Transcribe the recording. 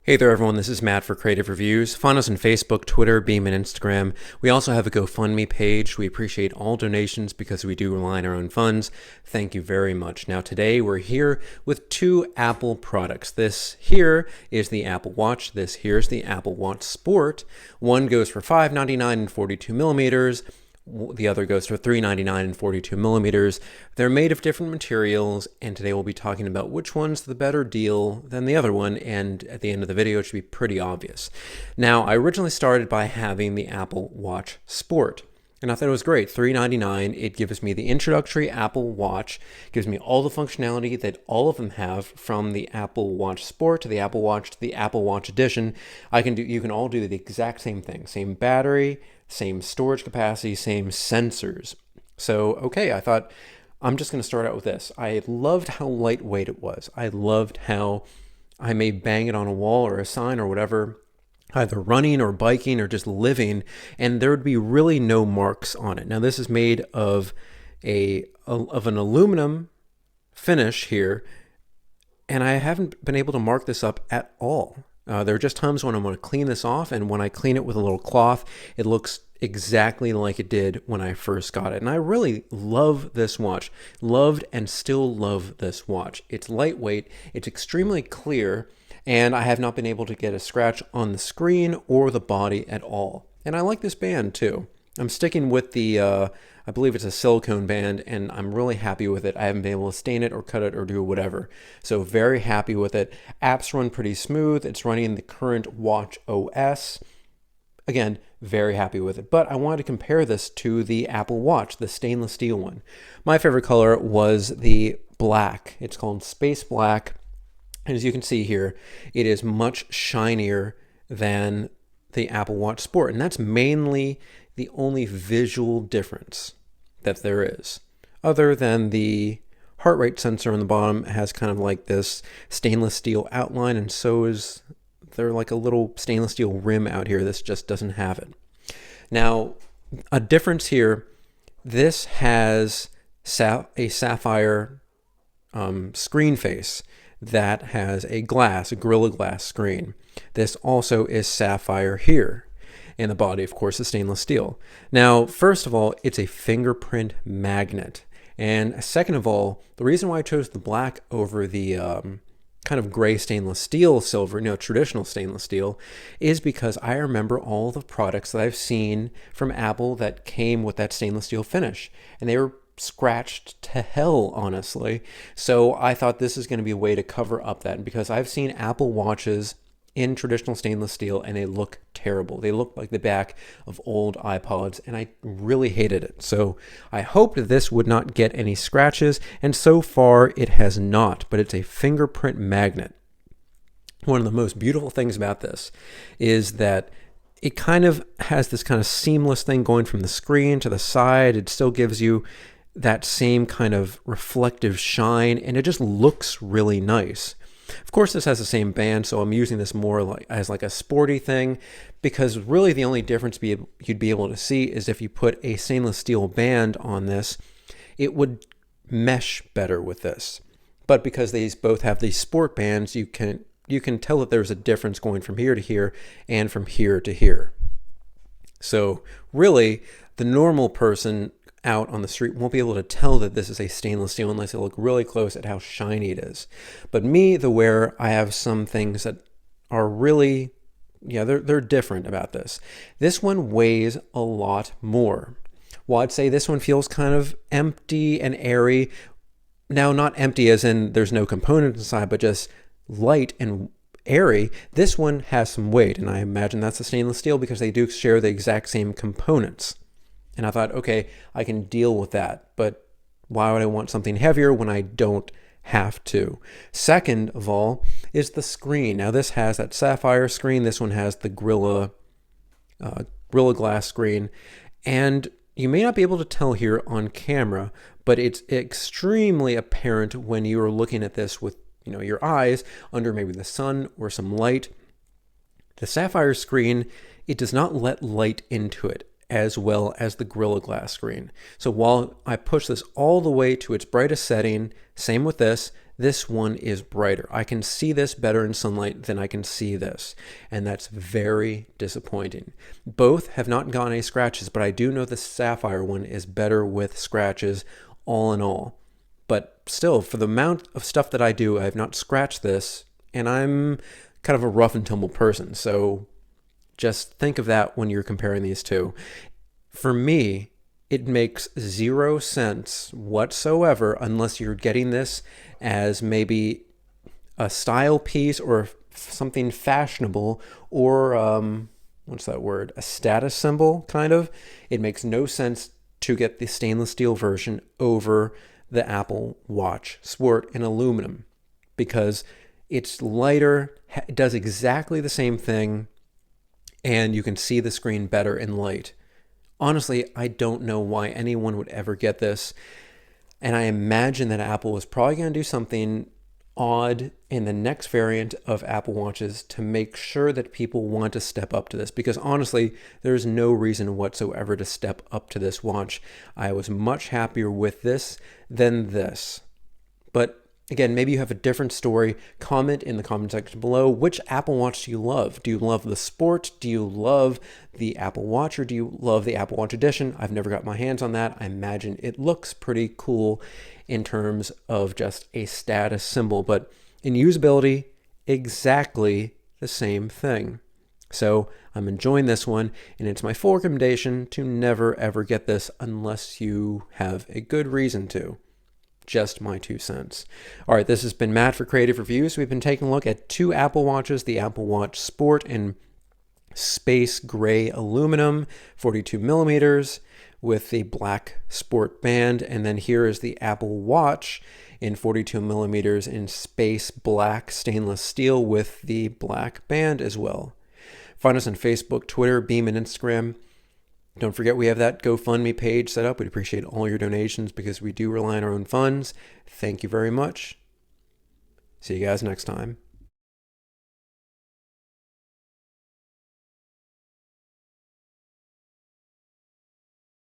Hey there everyone, this is Matt for Creative Reviews. Find us on Facebook, Twitter, Beam, and Instagram. We also have a GoFundMe page. We appreciate all donations because we do rely on our own funds. Thank you very much. Now today we're here with two Apple products. This here is the Apple Watch. This here is the Apple Watch Sport. One goes for $5.99 and 42 millimeters. The other goes for $3.99 and 42 millimeters. They're made of different materials, and today we'll be talking about which one's the better deal than the other one, and at the end of the video it should be pretty obvious. Now, I originally started by having the Apple Watch Sport, and I thought it was great. $3.99, it gives me the introductory Apple Watch, gives me all the functionality that all of them have, from the Apple Watch Sport to the Apple Watch to the Apple Watch Edition. You can all do the exact same thing, same battery, same storage capacity, same sensors. So, okay, I thought I'm just going to start out with this. I loved how lightweight it was. I loved how I may bang it on a wall or a sign or whatever, either running or biking or just living, and there would be really no marks on it. Now, this is made of an aluminum finish here, and I haven't been able to mark this up at all. There are just times when I want to clean this off, and when I clean it with a little cloth, it looks exactly like it did when I first got it. And I really love this watch. Loved and still love this watch. It's lightweight, it's extremely clear, and I have not been able to get a scratch on the screen or the body at all. And I like this band too. I'm sticking with the, I believe it's a silicone band, and I'm really happy with it. I haven't been able to stain it or cut it or do whatever. So very happy with it. Apps run pretty smooth. It's running the current Watch OS. Again, very happy with it. But I wanted to compare this to the Apple Watch, the stainless steel one. My favorite color was the black. It's called Space Black. And as you can see here, it is much shinier than the Apple Watch Sport. And that's mainly the only visual difference that there is, other than the heart rate sensor on the bottom has kind of like this stainless steel outline, and so is there like a little stainless steel rim out here. This just doesn't have it. Now, a difference here, this has a sapphire screen face that has a Gorilla Glass screen. This also is sapphire here. And the body, of course, is stainless steel. Now, first of all, it's a fingerprint magnet. And second of all, the reason why I chose the black over the kind of gray stainless steel silver, traditional stainless steel, is because I remember all the products that I've seen from Apple that came with that stainless steel finish. And they were scratched to hell, honestly. So I thought this is going to be a way to cover up that. And because I've seen Apple Watches in traditional stainless steel, and they look terrible. They look like the back of old iPods, and I really hated it. So I hoped this would not get any scratches, and so far it has not, but it's a fingerprint magnet. One of the most beautiful things about this is that it kind of has this kind of seamless thing going from the screen to the side. It still gives you that same kind of reflective shine, and it just looks really nice. Of course, this has the same band, so I'm using this more as a sporty thing, because really the only difference you'd be able to see is if you put a stainless steel band on this, it would mesh better with this. But because these both have these sport bands, you can tell that there's a difference going from here to here and from here to here. So really, the normal person out on the street won't be able to tell that this is a stainless steel unless they look really close at how shiny it is. But me, the wearer, I have some things that are really, they're different about this. This one weighs a lot more. Well, I'd say this one feels kind of empty and airy. Now, not empty as in there's no component inside, but just light and airy. This one has some weight, and I imagine that's the stainless steel because they do share the exact same components. And I thought, okay, I can deal with that, but why would I want something heavier when I don't have to? Second of all is the screen. Now this has that sapphire screen. This one has the Gorilla Glass screen. And you may not be able to tell here on camera, but it's extremely apparent when you are looking at this with your eyes under maybe the sun or some light. The sapphire screen, it does not let light into it as well as the Gorilla Glass screen. So while I push this all the way to its brightest setting, same with this, This one is brighter. I can see this better in sunlight than I can see this, and that's very disappointing. Both have not gotten any scratches, but I do know the Sapphire one is better with scratches all in all. But still, for the amount of stuff that I do, I have not scratched this, and I'm kind of a rough and tumble person, so just think of that when you're comparing these two. For me, it makes 0 sense whatsoever unless you're getting this as maybe a style piece or something fashionable, or what's that word? A status symbol, kind of. It makes no sense to get the stainless steel version over the Apple Watch Sport in aluminum because it's lighter, it does exactly the same thing, and you can see the screen better in light. Honestly, I don't know why anyone would ever get this. And I imagine that Apple is probably going to do something odd in the next variant of Apple Watches to make sure that people want to step up to this. Because honestly, there's no reason whatsoever to step up to this watch. I was much happier with this than this. But again, maybe you have a different story. Comment in the comment section below. Which Apple Watch do you love? Do you love the Sport? Do you love the Apple Watch? Or do you love the Apple Watch Edition? I've never got my hands on that. I imagine it looks pretty cool in terms of just a status symbol. But in usability, exactly the same thing. So I'm enjoying this one, and it's my full recommendation to never ever get this unless you have a good reason to. Just my 2 cents. All right, this has been Matt for Creative Reviews. We've been taking a look at 2 Apple Watches, the Apple Watch Sport in space gray aluminum, 42 millimeters with the black sport band. And then here is the Apple Watch in 42 millimeters in space black stainless steel with the black band as well. Find us on Facebook, Twitter, Beam, and Instagram. Don't forget we have that GoFundMe page set up. We'd appreciate all your donations because we do rely on our own funds. Thank you very much. See you guys next time.